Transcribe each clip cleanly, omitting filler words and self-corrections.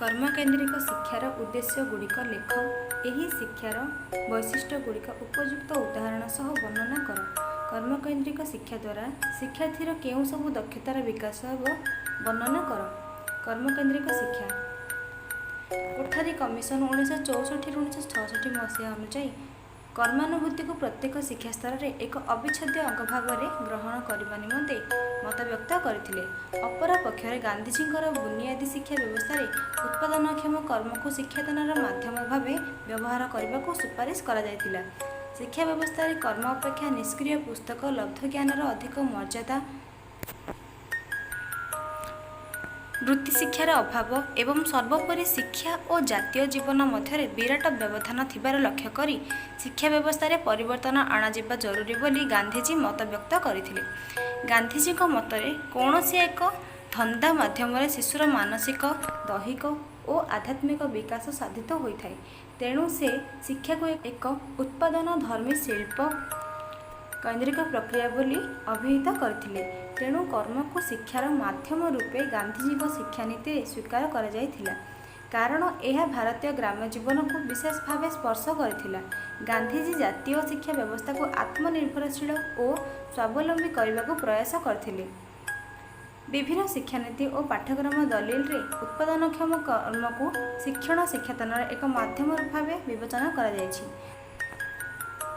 कर्मकेन्द्रिक शिक्षार उद्देश्य गुड़िक लेख। एही शिक्षार वैशिष्ट्य गुड़िक उपयुक्त उदाहरण सह वर्णना कर। कर्मकेन्द्रिक शिक्षा द्वारा शिक्षार्थीर केउं सबु दक्षतार विकास हेब वर्णना कर। कर्मकेन्द्रिक शिक्षा कोठारी कमिशन 1964-1966 मसीहा अनुଯାयी कर्मानुभूति को प्रत्येक शिक्षा स्तर में एक अविच्छेद्य अंग भाव में ग्रहण करने निमंते मत व्यक्त करथिले। अपरपक्षरे गांधीजींकर बुनियादी शिक्षा व्यवस्था उत्पादनक्षम कर्म को शिक्षादानर माध्यम भाव व्यवहार करने को सुपारिश करा जायथिला। शिक्षा व्यवस्था कर्म अपेक्षा निष्क्रिय पुस्तक लब्ध ज्ञानर अधिक मर्यादा, वृत्ति शिक्षार अभाव एवं सर्वोपरि शिक्षा और जातीय जीवन मध्य विराट व्यवधान थिबार लक्ष्य करी शिक्षा व्यवस्था रे परिवर्तन आणाजिबा जरूरी बोली गांधीजी मत व्यक्त करथिले। गांधीजी मतरे कौनसी एक धंदा माध्यम शिशुर मानसिक, दैहिक और आध्यात्मिक विकास साधित होता है। तेणु से शिक्षा को एक उत्पादन धर्मी शिल्प केन्द्रिक प्रक्रिया बोली अभिहित करथिले। तेणु कर्म को शिक्षार माध्यम रूपे गांधीजी शिक्षानीति स्वीकार करा जायथिला, कारण यह भारतीय ग्राम्य जीवन को विशेष भाव स्पर्श करथिला। गांधीजी जातीय शिक्षा व्यवस्था को आत्मनिर्भरशील और स्वावलंबी करने को प्रयास करथिले। विभिन्न शिक्षानीति और पाठ्यक्रम दलील रे उत्पादनक्षम कर्म को शिक्षण शिक्षादानर एक माध्यम भाव विवेचना करा जायछि।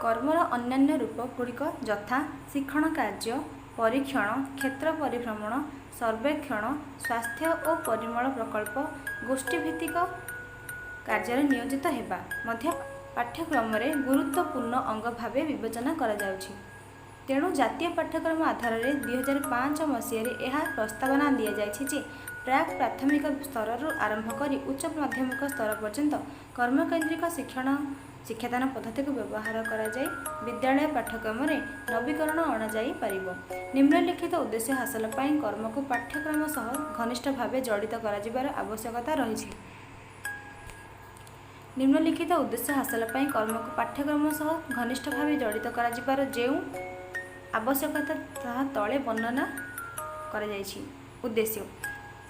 कर्मर अन्यान्य रूप गुड़िक यथा शिक्षण कार्य, परीक्षण, क्षेत्र परिभ्रमण, सर्वेक्षण, स्वास्थ्य और परिमल प्रकल्प, गोष्ठीभित्तिक कार्य नियोजित हेबा मध्य पाठ्यक्रम में गुरुत्वपूर्ण अंग भाव विवेचना करा जाउछि। तेणु जातीय पाठ्यक्रम आधार में 2005 मसीह यह प्रस्तावना दि जाइछि जे प्राक प्राथमिक स्तर आरंभ करी उच्च माध्यमिक स्तर पर्यंत कर्मकेन्द्रिक शिक्षादान पद्धति को व्यवहार करा जाय विद्यालय पाठ्यक्रम में नवीकरण अणा जाई पारिबो। निम्नलिखित उद्देश्य हासिल पाई कर्म को पाठ्यक्रम सह घनिष्ठ भाव जड़ित करा जिबार आवश्यकता रही। निम्नलिखित उद्देश्य हासिल पाई कर्म को पाठ्यक्रम सह घनिष्ठ भाव जड़ित करा जिबार जेउ आवश्यकता ताहा तले वर्णना करा जायछि। उद्देश्य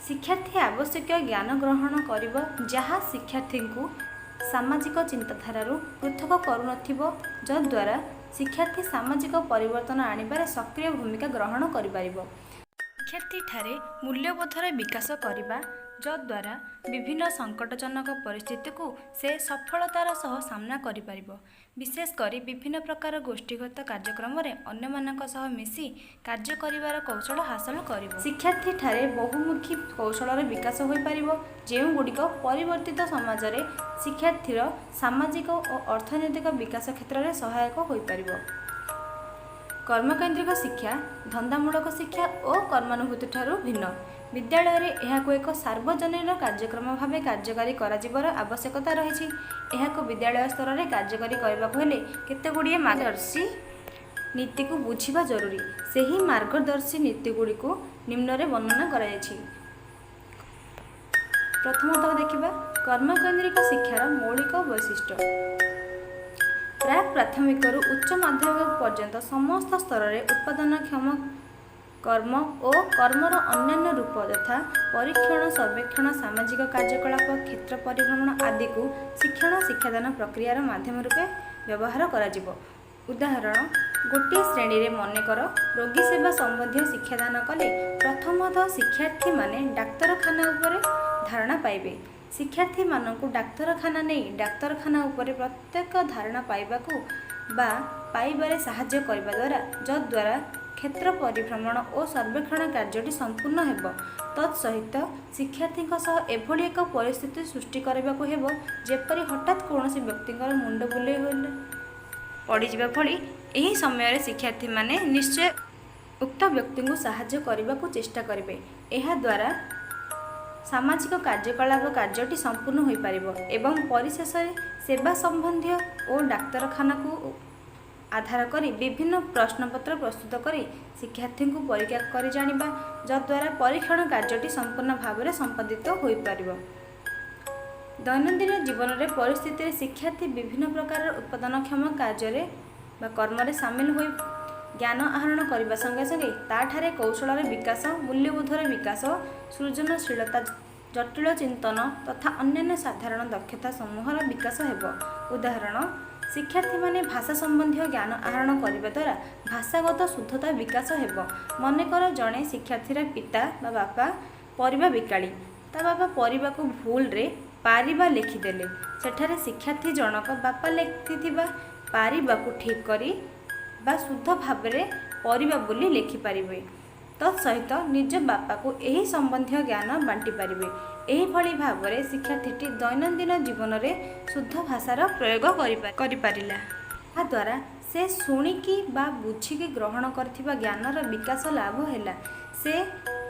शिक्षार्थी आवश्यक ज्ञान ग्रहण करिबो जहाँ शिक्षार्थी को सामाजिक चिंताधारा पृथक करुनथिबो, जद्वारा शिक्षार्थी सामाजिक परिवर्तन आनिबारे सक्रिय भूमिका ग्रहण करिपारिबो। शिक्षार्थी ठारे मूल्यबोधर विकास करिबा, जद्वारा विभिन्न संकटजनक परिस्थिति को से सफलतार सह सामना करिपारिबो। विशेष करी विभिन्न प्रकार गोष्ठीगत कार्यक्रम रे अन्य मानक सह मिसी कार्य करिवार कौशल हासिल करिबो। शिक्षार्थी ठारे बहुमुखी कौशलर विकास होई पारिबो, जेउ गुडिक परिवर्तित समाज रे शिक्षार्थीर सामाजिक और अर्थनैतिक विकास क्षेत्र में सहायक होई पारिबो। कर्मकेन्द्रिक शिक्षा धंदामूलक शिक्षा और कर्मानुभूति ठारू भिन्न। विद्यालय रे एहाको एक सार्वजनीन कार्यक्रम भाव कार्यकारी कराजिबार आवश्यकता रही। एहाको विद्यालय स्तर में कार्यकारी करबाको हेले केतेगुड़िए मार्गदर्शी नीति को बुझिबा जरूरी। सेही मार्गदर्शी नीति गुड़ी को निम्न रे वर्णना करा जायछि। प्रथमतः देखिबा कर्मकेन्द्रिक शिक्षार मौलिक वैशिष्ट्य। प्राक प्राथमिक उच्च माध्यमिक पर्यंत समस्त स्तर में उत्पादनक्षम कर्म और कर्मर अन्यान्य रूप यथा परीक्षण, सर्वेक्षण, सामाजिक कार्यकलाप, क्षेत्र परिभ्रमण आदि को शिक्षण शिक्षादान प्रक्रियार माध्यम रूपे व्यवहार करा। उदाहरण गोटे श्रेणी रे मनेकर रोगी सेवा संबंधी शिक्षादान कले प्रथमतः शिक्षार्थी माने डाक्तरखाना उपरे धारणा पाइबे। शिक्षार्थी मानकु डाक्तरखाना नहीं डाक्तरखाना उपरे प्रत्येक धारणा पाइबाकू बा पाइबारे साहाय्य करबा द्वारा जद्वारा क्षेत्र परिभ्रमण और सर्वेक्षण कार्यटी संपूर्ण हेब। तत्सहित शिक्षार्थी सह एभली एक परिस्थिति सृष्टि करबाकू हेब जेपरि हठात कौनसी व्यक्तिଙ୍କର मुंड बुले पड़ीजा फली एही समय रे शिक्षार्थी माने निश्चय उक्त व्यक्ति को साहाय्य करने को चेष्टा करेंगे। यह द्वारा सामाजिक कार्यकलाप कार्यटी संपूर्ण हो पारिबो एवं परिशेष सेवा संबंधी और डाक्तरखाना को आधार करी विभिन्न प्रश्नपत्र प्रस्तुत करी शिक्षार्थी को परीक्षा कर जानिबा, जद्वारा परीक्षण कार्यटी संपूर्ण भाव में संपादित हो पारिबो। दैनंदिन जीवन में परिस्थिति शिक्षार्थी विभिन्न प्रकार उत्पादनक्षम कार्य कर्म सामिल हो ज्ञान आहरण करने संगे संगे ताठारे कौशल विकास, मूल्यबोधर विकास, सृजनशीलता ଜଟିଳ ଚିନ୍ତନ ତଥା ଅନ୍ୟାନ୍ୟ ସାଧାରଣ ଦକ୍ଷତା ସମୂହର ବିକାଶ ହେବ। ଉଦାହରଣ, ଶିକ୍ଷାର୍ଥୀମାନେ ଭାଷା ସମ୍ବନ୍ଧୀୟ ଜ୍ଞାନ ଆହରଣ କରିବା ଦ୍ୱାରା ଭାଷାଗତ ଶୁଦ୍ଧତା ବିକାଶ ହେବ। ମନେକର ଜଣେ ଶିକ୍ଷାର୍ଥୀର ପିତା ବା ବାପା ପରିବା ବିକାଳି। ତା ବାପା ପରିବାକୁ ଭୁଲରେ ପାରିବା ଲେଖିଦେଲେ। ସେଠାରେ ଶିକ୍ଷାର୍ଥୀ ଜଣକ ବାପା ଲେଖିଥିବା ପାରିବାକୁ ଠିକ୍ କରି ବା ଶୁଦ୍ଧ ଭାବରେ ପରିବା ବୋଲି ଲେଖିପାରିବେ। ତତ୍ସହିତ ନିଜ ବାପାକୁ ଏହି ସମ୍ବନ୍ଧୀୟ ଜ୍ଞାନ ବାଣ୍ଟି ପାରିବେ। ଏହିଭଳି ଭାବରେ ଶିକ୍ଷାର୍ଥୀଟି ଦୈନନ୍ଦିନ ଜୀବନରେ ଶୁଦ୍ଧ ଭାଷାର ପ୍ରୟୋଗ କରିପାରିଲା। ଏହାଦ୍ୱାରା ସେ ଶୁଣିକି ବା ବୁଝିକି ଗ୍ରହଣ କରିଥିବା ଜ୍ଞାନର ବିକାଶ ଲାଭ ହେଲା। ସେ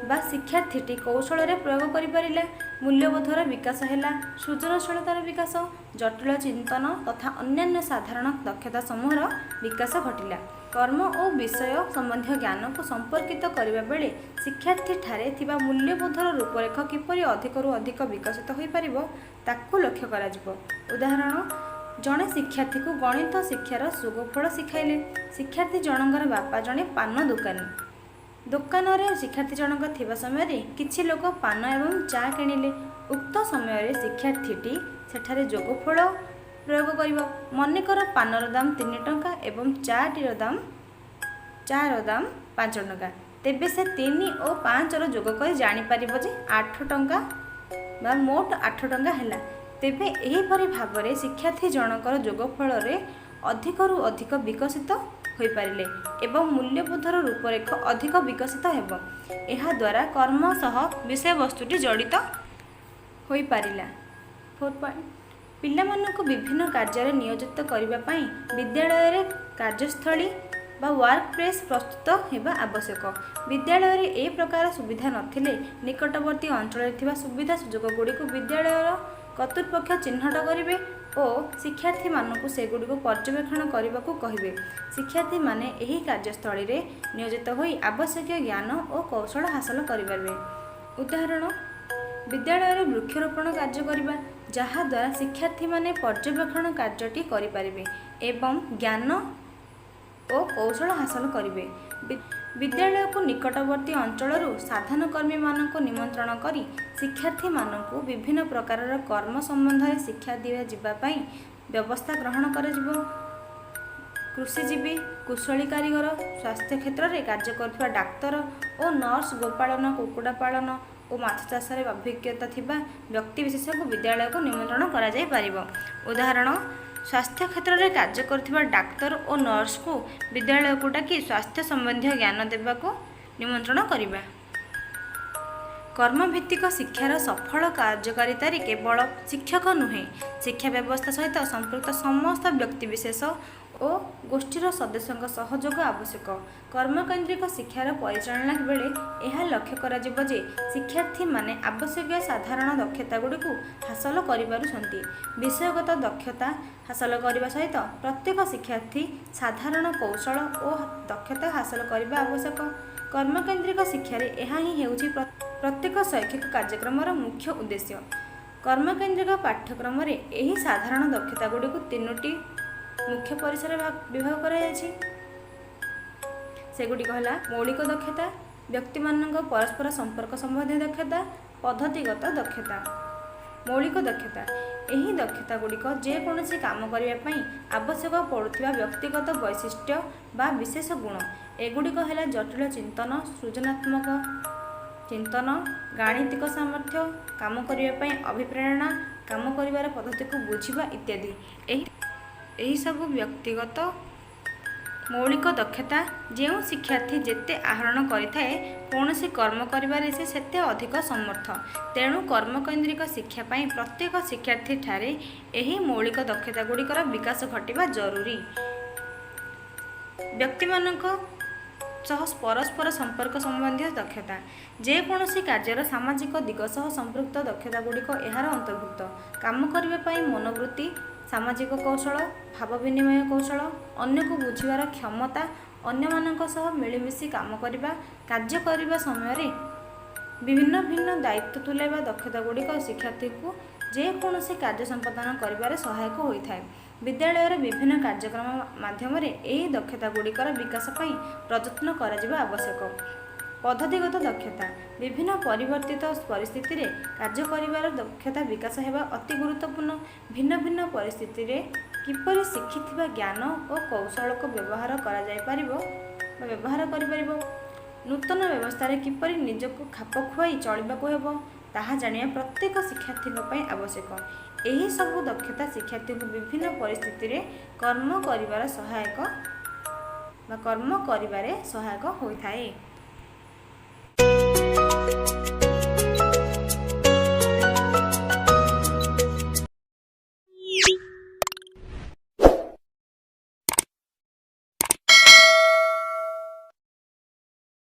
ବା ଶିକ୍ଷାର୍ଥୀଟି କୌଶଳରେ ପ୍ରୟୋଗ କରିପାରିଲା। ମୂଲ୍ୟବୋଧର ବିକାଶ ହେଲା। ସୃଜନଶୀଳତାର ବିକାଶ, ଜଟିଳ ଚିନ୍ତନ ତଥା ଅନ୍ୟାନ୍ୟ ସାଧାରଣ ଦକ୍ଷତା ସମୂହର ବିକାଶ ଘଟିଲା। କର୍ମ ଓ ବିଷୟ ସମ୍ବନ୍ଧୀୟ ଜ୍ଞାନକୁ ସମ୍ପର୍କିତ କରିବା ବେଳେ ଶିକ୍ଷାର୍ଥୀଠାରେ ଥିବା ମୂଲ୍ୟବୋଧର ରୂପରେଖ କିପରି ଅଧିକରୁ ଅଧିକ ବିକଶିତ ହୋଇପାରିବ ତାକୁ ଲକ୍ଷ୍ୟ କରାଯିବ। ଉଦାହରଣ, ଜଣେ ଶିକ୍ଷାର୍ଥୀକୁ ଗଣିତ ଶିକ୍ଷାର ସୁଫଳ ଶିଖାଇଲେ। ଶିକ୍ଷାର୍ଥୀ ଜଣଙ୍କର ବାପା ଜଣେ ପାନ ଦୋକାନୀ। ଦୋକାନରେ ଶିକ୍ଷାର୍ଥୀ ଜଣକ ଥିବା ସମୟରେ କିଛି ଲୋକ ପାନ ଏବଂ ଚା କିଣିଲେ। ଉକ୍ତ ସମୟରେ ଶିକ୍ଷାର୍ଥୀଟି ସେଠାରେ ଯୋଗଫଳ ପ୍ରୟୋଗ କରିବ। ମନେକର ପାନର ଦାମ 3 ଟଙ୍କା ଏବଂ ଚା'ର ଦାମ 5 ଟଙ୍କା। ତେବେ ସେ 3 ଓ 5ର ଯୋଗ କରି ଜାଣିପାରିବ ଯେ 8 ଟଙ୍କା ବା ମୋଟ 8 ଟଙ୍କା ହେଲା। ତେବେ ଏହିପରି ଭାବରେ ଶିକ୍ଷାର୍ଥୀ ଜଣକର ଯୋଗଫଳରେ ଅଧିକରୁ ଅଧିକ ବିକଶିତ ହୋଇପାରିଲେ ଏବଂ ମୂଲ୍ୟବୋଧର ରୂପରେଖ ଅଧିକ ବିକଶିତ ହେବ। ଏହାଦ୍ୱାରା କର୍ମ ସହ ବିଷୟବସ୍ତୁଟି ଜଡ଼ିତ ହୋଇପାରିଲା। 4. ପିଲାମାନଙ୍କୁ ବିଭିନ୍ନ କାର୍ଯ୍ୟରେ ନିୟୋଜିତ କରିବା ପାଇଁ ବିଦ୍ୟାଳୟରେ କାର୍ଯ୍ୟସ୍ଥଳୀ ବା ୱାର୍କ ପ୍ଲେସ୍ ପ୍ରସ୍ତୁତ ହେବା ଆବଶ୍ୟକ। ବିଦ୍ୟାଳୟରେ ଏ ପ୍ରକାର ସୁବିଧା ନଥିଲେ ନିକଟବର୍ତ୍ତୀ ଅଞ୍ଚଳରେ ଥିବା ସୁବିଧା ସୁଯୋଗଗୁଡ଼ିକୁ ବିଦ୍ୟାଳୟର କର୍ତ୍ତୃପକ୍ଷ ଚିହ୍ନଟ କରିବେ ଓ ଶିକ୍ଷାର୍ଥୀମାନଙ୍କୁ ସେଗୁଡ଼ିକୁ ପର୍ଯ୍ୟବେକ୍ଷଣ କରିବାକୁ କହିବେ। ଶିକ୍ଷାର୍ଥୀମାନେ ଏହି କାର୍ଯ୍ୟସ୍ଥଳୀରେ ନିୟୋଜିତ ହୋଇ ଆବଶ୍ୟକୀୟ ଜ୍ଞାନ ଓ କୌଶଳ ହାସଲ କରିପାରିବେ। ଉଦାହରଣ, ବିଦ୍ୟାଳୟରେ ବୃକ୍ଷରୋପଣ କାର୍ଯ୍ୟ କରିବା, ଯାହାଦ୍ୱାରା ଶିକ୍ଷାର୍ଥୀମାନେ ପର୍ଯ୍ୟବେକ୍ଷଣ କାର୍ଯ୍ୟଟି କରିପାରିବେ ଏବଂ ଜ୍ଞାନ ଓ କୌଶଳ ହାସଲ କରିବେ। ବିଦ୍ୟାଳୟକୁ ନିକଟବର୍ତ୍ତୀ ଅଞ୍ଚଳରୁ ସାଧନକର୍ମୀମାନଙ୍କୁ ନିମନ୍ତ୍ରଣ କରି ଶିକ୍ଷାର୍ଥୀମାନଙ୍କୁ ବିଭିନ୍ନ ପ୍ରକାରର କର୍ମ ସମ୍ବନ୍ଧରେ ଶିକ୍ଷା ଦିଆଯିବା ପାଇଁ ବ୍ୟବସ୍ଥା ଗ୍ରହଣ କରାଯିବ। କୃଷିଜୀବୀ, କୁଶଳୀ କାରିଗର, ସ୍ୱାସ୍ଥ୍ୟ କ୍ଷେତ୍ରରେ କାର୍ଯ୍ୟ କରୁଥିବା ଡାକ୍ତର ଓ ନର୍ସ, ଗୋପାଳନ, କୁକୁଡ଼ା ପାଳନ ଓ ମାଛ ଚାଷରେ ଅଭିଜ୍ଞତା ଥିବା ବ୍ୟକ୍ତିବିଶେଷଙ୍କୁ ବିଦ୍ୟାଳୟକୁ ନିମନ୍ତ୍ରଣ କରାଯାଇପାରିବ। ଉଦାହରଣ, ସ୍ୱାସ୍ଥ୍ୟ କ୍ଷେତ୍ରରେ କାର୍ଯ୍ୟ କରୁଥିବା ଡାକ୍ତର ଓ ନର୍ସଙ୍କୁ ବିଦ୍ୟାଳୟକୁ ଡାକି ସ୍ୱାସ୍ଥ୍ୟ ସମ୍ବନ୍ଧୀୟ ଜ୍ଞାନ ଦେବାକୁ ନିମନ୍ତ୍ରଣ କରିବା। କର୍ମଭିତ୍ତିକ ଶିକ୍ଷାର ସଫଳ କାର୍ଯ୍ୟକାରିତାରେ କେବଳ ଶିକ୍ଷକ ନୁହେଁ, ଶିକ୍ଷା ବ୍ୟବସ୍ଥା ସହିତ ସମ୍ପୃକ୍ତ ସମସ୍ତ ବ୍ୟକ୍ତିବିଶେଷ ଓ ଗୋଷ୍ଠୀର ସଦସ୍ୟଙ୍କ ସହଯୋଗ ଆବଶ୍ୟକ। କର୍ମକେନ୍ଦ୍ରିକ ଶିକ୍ଷାର ପରିଚାଳନା ବେଳେ ଏହା ଲକ୍ଷ୍ୟ କରାଯିବ ଯେ ଶିକ୍ଷାର୍ଥୀମାନେ ଆବଶ୍ୟକୀୟ ସାଧାରଣ ଦକ୍ଷତାଗୁଡ଼ିକୁ ହାସଲ କରିପାରୁଛନ୍ତି। ବିଷୟଗତ ଦକ୍ଷତା ହାସଲ କରିବା ସହିତ ପ୍ରତ୍ୟେକ ଶିକ୍ଷାର୍ଥୀ ସାଧାରଣ କୌଶଳ ଓ ଦକ୍ଷତା ହାସଲ କରିବା ଆବଶ୍ୟକ। କର୍ମକେନ୍ଦ୍ରିକ ଶିକ୍ଷାରେ ଏହା ହିଁ ହେଉଛି ପ୍ରତ୍ୟେକ ଶୈକ୍ଷିକ କାର୍ଯ୍ୟକ୍ରମର ମୁଖ୍ୟ ଉଦ୍ଦେଶ୍ୟ। କର୍ମକେନ୍ଦ୍ରିକ ପାଠ୍ୟକ୍ରମରେ ଏହି ସାଧାରଣ ଦକ୍ଷତାଗୁଡ଼ିକୁ 3ଟି ମୁଖ୍ୟ ପରିସରରେ ବିଭାଗ କରାଯାଇଛି। ସେଗୁଡ଼ିକ ହେଲା ମୌଳିକ ଦକ୍ଷତା, ବ୍ୟକ୍ତିମାନଙ୍କ ପରସ୍ପର ସମ୍ପର୍କ ସମ୍ବନ୍ଧୀୟ ଦକ୍ଷତା, ପଦ୍ଧତିଗତ ଦକ୍ଷତା। ମୌଳିକ ଦକ୍ଷତା, ଏହି ଦକ୍ଷତାଗୁଡ଼ିକ ଯେକୌଣସି କାମ କରିବା ପାଇଁ ଆବଶ୍ୟକ ପଡ଼ୁଥିବା ବ୍ୟକ୍ତିଗତ ବୈଶିଷ୍ଟ୍ୟ ବା ବିଶେଷ ଗୁଣ। ଏଗୁଡ଼ିକ ହେଲା ଜଟିଳ ଚିନ୍ତନ, ସୃଜନାତ୍ମକ ଚିନ୍ତନ, ଗାଣିତିକ ସାମର୍ଥ୍ୟ, କାମ କରିବା ପାଇଁ ଅଭିପ୍ରେରଣା, କାମ କରିବାର ପଦ୍ଧତିକୁ ବୁଝିବା ଇତ୍ୟାଦି। ଏହିସବୁ ବ୍ୟକ୍ତିଗତ ମୌଳିକ ଦକ୍ଷତା ଯେଉଁ ଶିକ୍ଷାର୍ଥୀ ଯେତେ ଆହରଣ କରିଥାଏ, କୌଣସି କର୍ମ କରିବାରେ ସେ ସେତେ ଅଧିକ ସମର୍ଥ। ତେଣୁ କର୍ମକେନ୍ଦ୍ରିକ ଶିକ୍ଷା ପାଇଁ ପ୍ରତ୍ୟେକ ଶିକ୍ଷାର୍ଥୀଠାରେ ଏହି ମୌଳିକ ଦକ୍ଷତାଗୁଡ଼ିକର ବିକାଶ ଘଟିବା ଜରୁରୀ। ବ୍ୟକ୍ତିମାନଙ୍କ ସହ ପରସ୍ପର ସମ୍ପର୍କ ସମ୍ବନ୍ଧୀୟ ଦକ୍ଷତା, ଯେକୌଣସି କାର୍ଯ୍ୟର ସାମାଜିକ ଦିଗ ସହ ସମ୍ପୃକ୍ତ ଦକ୍ଷତାଗୁଡ଼ିକ ଏହାର ଅନ୍ତର୍ଭୁକ୍ତ। କାମ କରିବା ପାଇଁ ମନୋବୃତ୍ତି, ସାମାଜିକ କୌଶଳ, ଭାବ ବିନିମୟ କୌଶଳ, ଅନ୍ୟକୁ ବୁଝିବାର କ୍ଷମତା, ଅନ୍ୟମାନଙ୍କ ସହ ମିଳିମିଶି କାମ କରିବା, କାର୍ଯ୍ୟ କରିବା ସମୟରେ ଭିନ୍ନ ଦାୟିତ୍ୱ ତୁଲାଇବା ଦକ୍ଷତାଗୁଡ଼ିକ ଶିକ୍ଷାର୍ଥୀଙ୍କୁ ଯେକୌଣସି କାର୍ଯ୍ୟ ସମ୍ପାଦନ କରିବାରେ ସହାୟକ ହୋଇଥାଏ। ବିଦ୍ୟାଳୟର ବିଭିନ୍ନ କାର୍ଯ୍ୟକ୍ରମ ମାଧ୍ୟମରେ ଏହି ଦକ୍ଷତାଗୁଡ଼ିକର ବିକାଶ ପାଇଁ ପ୍ରଯତ୍ନ କରାଯିବା ଆବଶ୍ୟକ। ପଦ୍ଧତିଗତ ଦକ୍ଷତା ବିଭିନ୍ନ ପରିବର୍ତ୍ତିତ ପରିସ୍ଥିତିରେ କାର୍ଯ୍ୟ କରିବାର ଦକ୍ଷତା ବିକାଶ ହେବା ଅତି ଗୁରୁତ୍ୱପୂର୍ଣ୍ଣ। ଭିନ୍ନ ଭିନ୍ନ ପରିସ୍ଥିତିରେ କିପରି ଶିଖିଥିବା ଜ୍ଞାନ ଓ କୌଶଳକୁ ବ୍ୟବହାର କରିପାରିବ, ନୂତନ ବ୍ୟବସ୍ଥାରେ କିପରି ନିଜକୁ ଖାପ ଖୁଆଇ ଚଳିବାକୁ ହେବ ତାହା ଜାଣିବା ପ୍ରତ୍ୟେକ ଶିକ୍ଷାର୍ଥୀଙ୍କ ପାଇଁ ଆବଶ୍ୟକ। ଏହି ସବୁ ଦକ୍ଷତା ଶିକ୍ଷାର୍ଥୀଙ୍କୁ ବିଭିନ୍ନ ପରିସ୍ଥିତିରେ କର୍ମ କରିବାରେ ସହାୟକ ହୋଇଥାଏ।